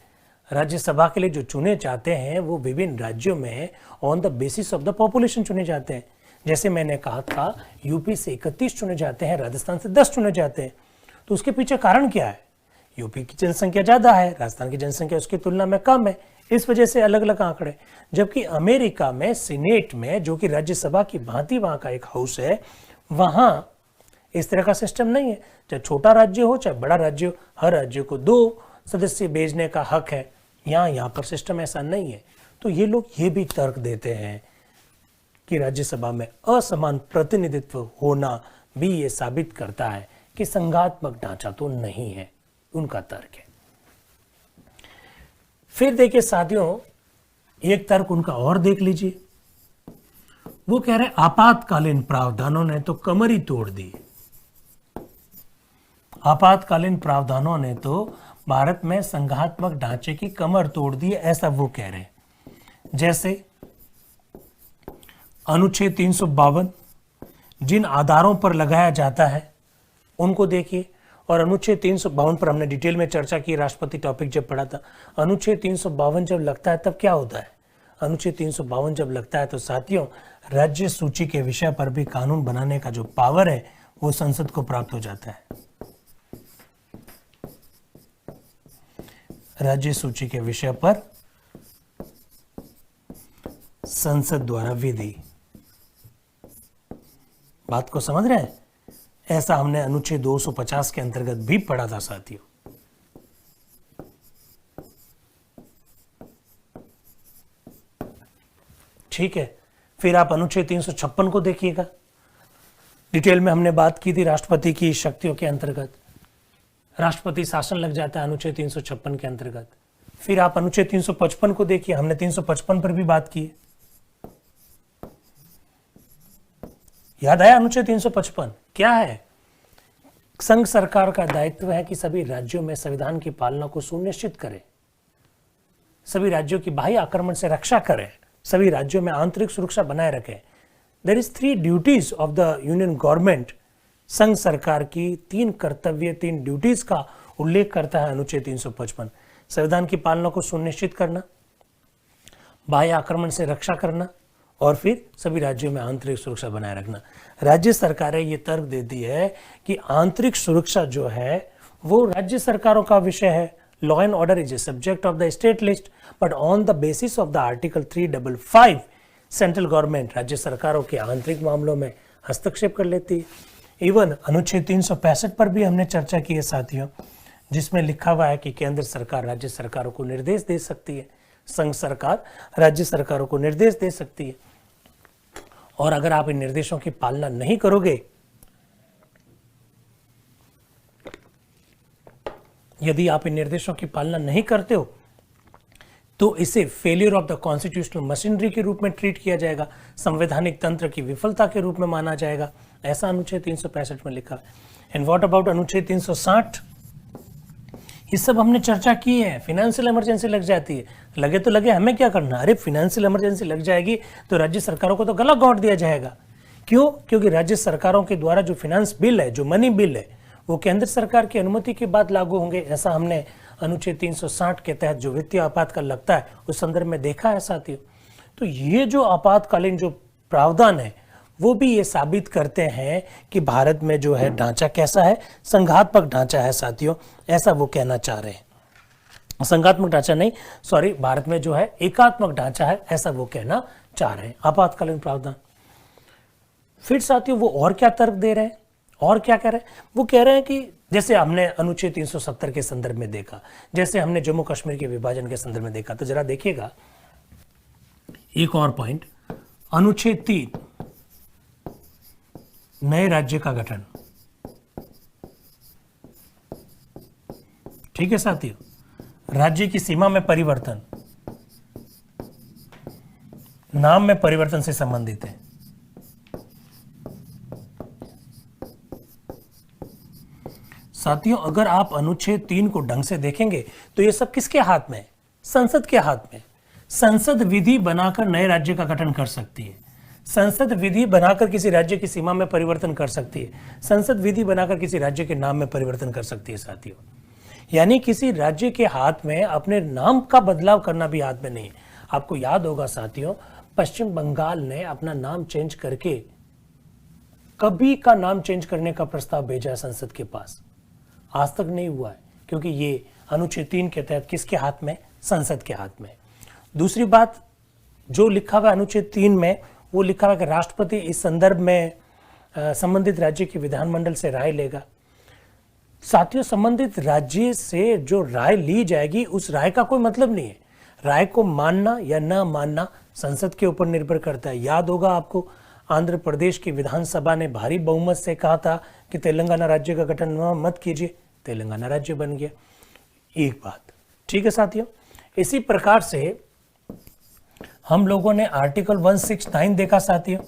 राज्यसभा के लिए जो चुने जाते हैं वो विभिन्न राज्यों में on the basis of the population चुने जाते हैं। जैसे मैंने कहा था यूपी से 31 चुने जाते हैं, राजस्थान से 10 चुने जाते हैं। तो उसके पीछे कारण क्या है? यूपी की जनसंख्या ज़्यादा है, राजस्थान की जनसंख्या उसकी तुलना में कम है, इस वजह से अलग अलग आंकड़े। जबकि अमेरिका में सीनेट में जो कि राज्यसभा की भांति वहाँ का एक हाउस है, वहाँ इस तरह का सिस्टम नहीं है। चाहे छोटा राज्य हो चाहे बड़ा राज्य हो, हर राज्य को 2 सदस्य भेजने का हक है। यहाँ पर सिस्टम ऐसा नहीं है। तो ये लोग ये भी तर्क देते हैं कि राज्यसभा में असमान प्रतिनिधित्व होना भी ये साबित करता है कि संघात्मक ढांचा तो नहीं है, उनका तर्क है। फिर देखिए साथियों एक तर्क उनका और देख लीजिए। वो कह रहे आपातकालीन प्रावधानों ने तो कमर ही तोड़ दी। आपातकालीन प्रावधानों ने तो भारत में संघात्मक ढांचे की कमर तोड़ दी, ऐसा वो कह रहे हैं। जैसे अनुच्छेद 352 जिन आधारों पर लगाया जाता है उनको देखिए, और अनुच्छेद 352 पर हमने डिटेल में चर्चा की, राष्ट्रपति टॉपिक जब पढ़ा था। अनुच्छेद 352 जब लगता है तब क्या होता है? अनुच्छेद 352 जब लगता है तो साथियों राज्य सूची के विषय पर भी कानून बनाने का जो पावर है वो संसद को प्राप्त हो जाता है। राज्य सूची के विषय पर संसद द्वारा विधि। बात को समझ रहे हैं? ऐसा हमने अनुच्छेद 250 के अंतर्गत भी पढ़ा था साथियों। ठीक है, फिर आप अनुच्छेद 356 को देखिएगा। डिटेल में हमने बात की थी राष्ट्रपति की शक्तियों के अंतर्गत, राष्ट्रपति शासन लग जाता है अनुच्छेद 356 के अंतर्गत। फिर आप अनुच्छेद 355 को देखिए, हमने 355 पर भी बात की है। याद आया अनुच्छेद 355 क्या है? संघ सरकार का दायित्व है कि सभी राज्यों में संविधान की पालना को सुनिश्चित करे, सभी राज्यों की बाह्य आक्रमण से रक्षा करें, सभी राज्यों में आंतरिक सुरक्षा बनाए रखें। There is 3 duties of the union government. संघ सरकार की 3 कर्तव्य 3 ड्यूटीज का उल्लेख करता है अनुच्छेद 355। संविधान की पालना को सुनिश्चित करना, बाह्य आक्रमण से रक्षा करना, और फिर सभी राज्यों में आंतरिक सुरक्षा बनाए रखना। राज्य सरकारें ये तर्क देती है कि आंतरिक सुरक्षा जो है वो राज्य सरकारों का विषय है। Law and order is a subject of the state list, but on the basis of the article 355 central government राज्य सरकारों के आंतरिक मामलों में हस्तक्षेप कर लेती है। इवन अनुच्छेद 365 पर भी हमने चर्चा की है साथियों, जिसमें लिखा हुआ है कि केंद्र सरकार राज्य सरकारों को निर्देश दे सकती है संघ सरकार राज्य सरकारों को निर्देश दे सकती है, और अगर आप इन निर्देशों की पालना नहीं करोगे, यदि आप इन निर्देशों की पालना नहीं करते हो तो इसे failure of the constitutional machinery के रूप में ट्रीट किया जाएगा, संवैधानिक तंत्र की विफलता के रूप में माना जाएगा। ऐसा अनुच्छेद 365 में लिखा है। एंड व्हाट अबाउट अनुच्छेद 360? ये सब हमने चर्चा की है। फाइनेंशियल इमरजेंसी लग जाती है, लगे तो लगे, हमें क्या करना। अरे फाइनेंशियल इमरजेंसी लग जाएगी तो राज्य सरकारों को तो गला घोंट दिया जाएगा। क्यों? क्योंकि राज्य सरकारों के द्वारा जो फाइनेंस बिल है, जो मनी बिल है, वो केंद्र सरकार की अनुमति के बाद लागू होंगे। ऐसा हमने अनुच्छेद 360 के तहत जो वित्तीय आपातकाल लगता है उस संदर्भ में देखा है साथियों। तो ये जो आपातकालीन जो प्रावधान है वो भी ये साबित करते हैं कि भारत में जो है ढांचा कैसा है, संघात्मक ढांचा है साथियों, ऐसा वो कहना चाह रहे हैं। संघात्मक ढांचा नहीं, सॉरी, भारत में जो है एकात्मक ढांचा है, ऐसा वो कहना चाह रहे हैं। आपातकालीन प्रावधान। फिर साथियों वो और क्या तर्क दे रहे हैं, और क्या कह रहे हैं? वो कह रहे हैं कि जैसे हमने अनुच्छेद 370 के संदर्भ में देखा, जैसे हमने जम्मू कश्मीर के विभाजन के संदर्भ में देखा, तो जरा देखिएगा एक और पॉइंट, अनुच्छेद 3 नए राज्य का गठन। ठीक है साथियों, राज्य की सीमा में परिवर्तन, नाम में परिवर्तन से संबंधित है। साथियों अगर आप अनुच्छेद 3 को ढंग से देखेंगे तो ये सब किसके हाथ में है? संसद के हाथ में। संसद विधि बनाकर नए राज्य का गठन कर सकती है, संसद विधि बनाकर किसी राज्य की सीमा में परिवर्तन कर सकती है, संसद विधि बनाकर किसी राज्य के नाम में परिवर्तन कर सकती है साथियों। यानी किसी राज्य के हाथ में अपने नाम का बदलाव करना भी हाथ में नहीं है। आपको याद होगा साथियों, पश्चिम बंगाल ने अपना नाम चेंज करके कभी का नाम चेंज करने का प्रस्ताव भेजा है संसद के पास, आज तक नहीं हुआ है, क्योंकि ये अनुच्छेद 3 के तहत किसके हाथ में? संसद के हाथ में। दूसरी बात, जो लिखा हुआ अनुच्छेद 3 में, वो लिखा हुआ कि राष्ट्रपति इस संदर्भ में संबंधित राज्य के विधानमंडल से राय लेगा। साथियों संबंधित राज्य से जो राय ली जाएगी उस राय का कोई मतलब नहीं है। राय को मानना या ना मानना संसद के ऊपर निर्भर करता है। याद होगा आपको, आंध्र प्रदेश की विधानसभा ने भारी बहुमत से कहा था कि तेलंगाना राज्य का गठन मत कीजिए, तेलंगाना राज्य बन गया। एक बात, ठीक है साथियों। इसी प्रकार से हम लोगों ने आर्टिकल 169 देखा साथियों,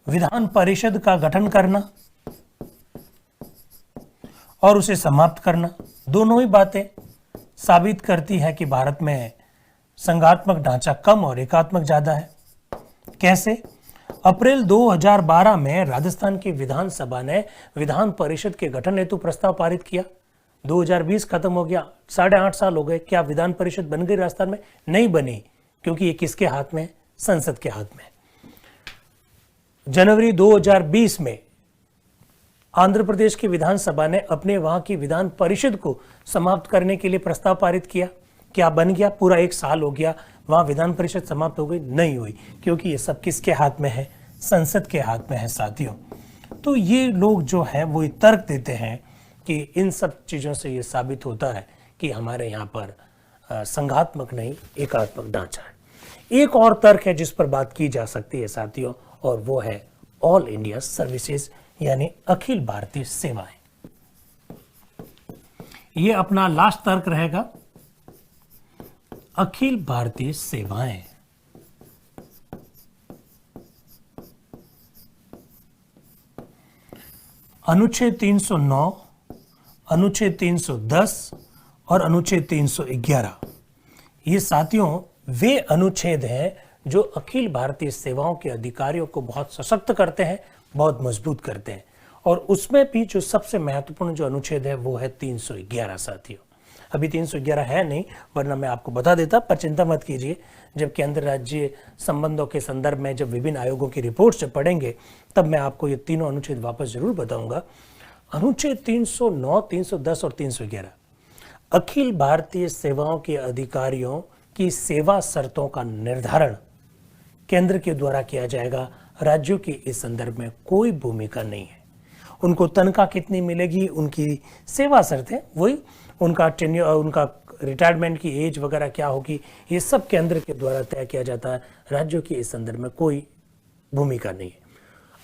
विधान परिषद का गठन करना और उसे समाप्त करना। दोनों ही बातें साबित करती है कि भारत में संघात्मक ढांचा कम और एकात्मक ज्यादा है। कैसे? अप्रैल 2012 में राजस्थान की विधानसभा ने विधान परिषद के गठन हेतु प्रस्ताव पारित किया। 2020 खत्म हो गया, 8.5 साल हो गए। क्या विधान परिषद बन गई राजस्थान में? नहीं बनी, क्योंकि ये किसके हाथ में? संसद के हाथ में। जनवरी 2020 में आंध्र प्रदेश की विधानसभा ने अपने वहां की विधान परिषद को समाप्त करने के लिए प्रस्ताव पारित किया। क्या बन गया? पूरा 1 साल हो गया, वहां विधान परिषद समाप्त हो गई? नहीं हुई, क्योंकि ये सब किसके हाथ में है? संसद के हाथ में है साथियों। तो ये लोग जो है वो तर्क देते हैं कि इन सब चीजों से ये साबित होता है कि हमारे यहाँ पर संघात्मक नहीं एकात्मक ढांचा है। एक और तर्क है जिस पर बात की जा सकती है साथियों, और वो है ऑल इंडिया सर्विसेज, यानी अखिल भारतीय सेवाएं। ये अपना लास्ट तर्क रहेगा, अखिल भारतीय सेवाएं। अनुच्छेद 309, अनुच्छेद 310 और अनुच्छेद 311, ये साथियों वे अनुच्छेद हैं जो अखिल भारतीय सेवाओं के अधिकारियों को बहुत सशक्त करते हैं, बहुत मजबूत करते हैं। और उसमें भी जो सबसे महत्वपूर्ण जो अनुच्छेद है वो है 311 साथियों। अभी 311 है नहीं, वरना मैं आपको बता देता, पर चिंता मत कीजिए। जब केंद्र राज्य संबंधों के संदर्भ में जब विभिन्न आयोगों की रिपोर्ट्स जब पढ़ेंगे तब मैं आपको ये तीनों अनुच्छेद वापस जरूर बताऊंगा। अनुच्छेद 309, 310 और 311 अखिल भारतीय सेवाओं के अधिकारियों की सेवा शर्तों का निर्धारण केंद्र के द्वारा किया जाएगा। राज्यों की इस संदर्भ में कोई भूमिका नहीं है। उनको तनख्वाह कितनी मिलेगी, उनकी सेवा शर्तें, वही उनका टेन्योर, उनका रिटायरमेंट की एज वगैरह क्या होगी, ये सब केंद्र के द्वारा तय किया जाता है। राज्यों की इस संदर्भ में कोई भूमिका नहीं है।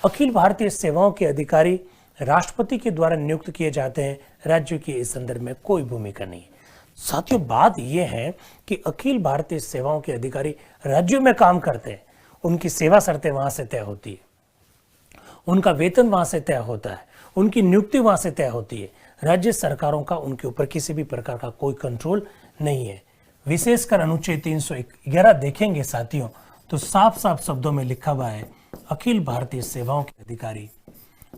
अखिल भारतीय सेवाओं के अधिकारी राष्ट्रपति के द्वारा नियुक्त किए जाते हैं, राज्यों की इस संदर्भ में कोई भूमिका नहीं है। साथियों, बात यह है कि अखिल भारतीय सेवाओं के अधिकारी राज्यों में काम करते हैं, उनकी सेवा शर्तें वहां से तय होती है, उनका वेतन वहां से तय होता है, उनकी नियुक्ति वहां से तय होती है। राज्य सरकारों का उनके ऊपर किसी भी प्रकार का कोई कंट्रोल नहीं है। विशेषकर अनुच्छेद 311 देखेंगे साथियों, तो साफ साफ शब्दों में लिखा हुआ है, अखिल भारतीय सेवाओं के अधिकारी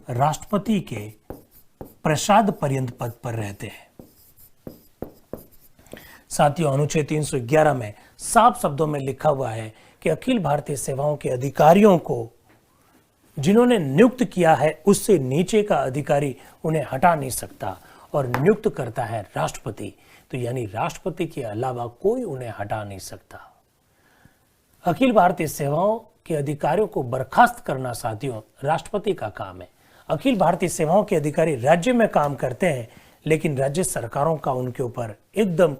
राष्ट्रपति के प्रसाद पर्यंत पद पर रहते हैं। साथियों, अनुच्छेद 311 में साफ शब्दों में लिखा हुआ है कि अखिल भारतीय सेवाओं के अधिकारियों को जिन्होंने नियुक्त किया है उससे नीचे का अधिकारी उन्हें हटा नहीं सकता, और नियुक्त करता है राष्ट्रपति। तो यानी राष्ट्रपति के अलावा कोई उन्हें हटा नहीं सकता। अखिल भारतीय सेवाओं के अधिकारियों को बर्खास्त करना साथियों राष्ट्रपति का काम है। अखिल भारतीय सेवाओं के अधिकारी राज्य में काम करते हैं, लेकिन राज्य सरकारों का उनके ऊपर एकदम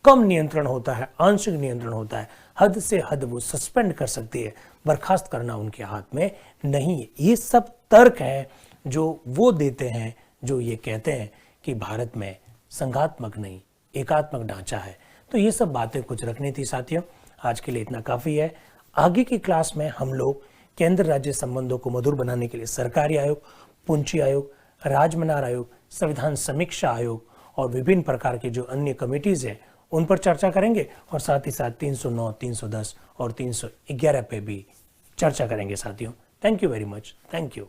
कम नियंत्रण होता है, आंशिक नियंत्रण होता है। हद से हद वो सस्पेंड कर सकती है, बर्खास्त करना उनके हाथ में नहीं है। ये सब तर्क हैं जो वो देते हैं, जो ये कहते हैं कि भारत में संघात्मक नहीं एकात्मक ढांचा है। तो ये सब बातें कुछ रखनी थी साथियों। आज के लिए इतना काफ़ी है। आगे की क्लास में हम लोग केंद्र राज्य संबंधों को मधुर बनाने के लिए सरकारी आयोग, पूंजी आयोग, राजमनार आयोग, संविधान समीक्षा आयोग और विभिन्न प्रकार के जो अन्य कमिटीज़ हैं उन पर चर्चा करेंगे, और साथ ही साथ 309, 310 और 311 पे भी चर्चा करेंगे साथियों। Thank you very much. Thank you.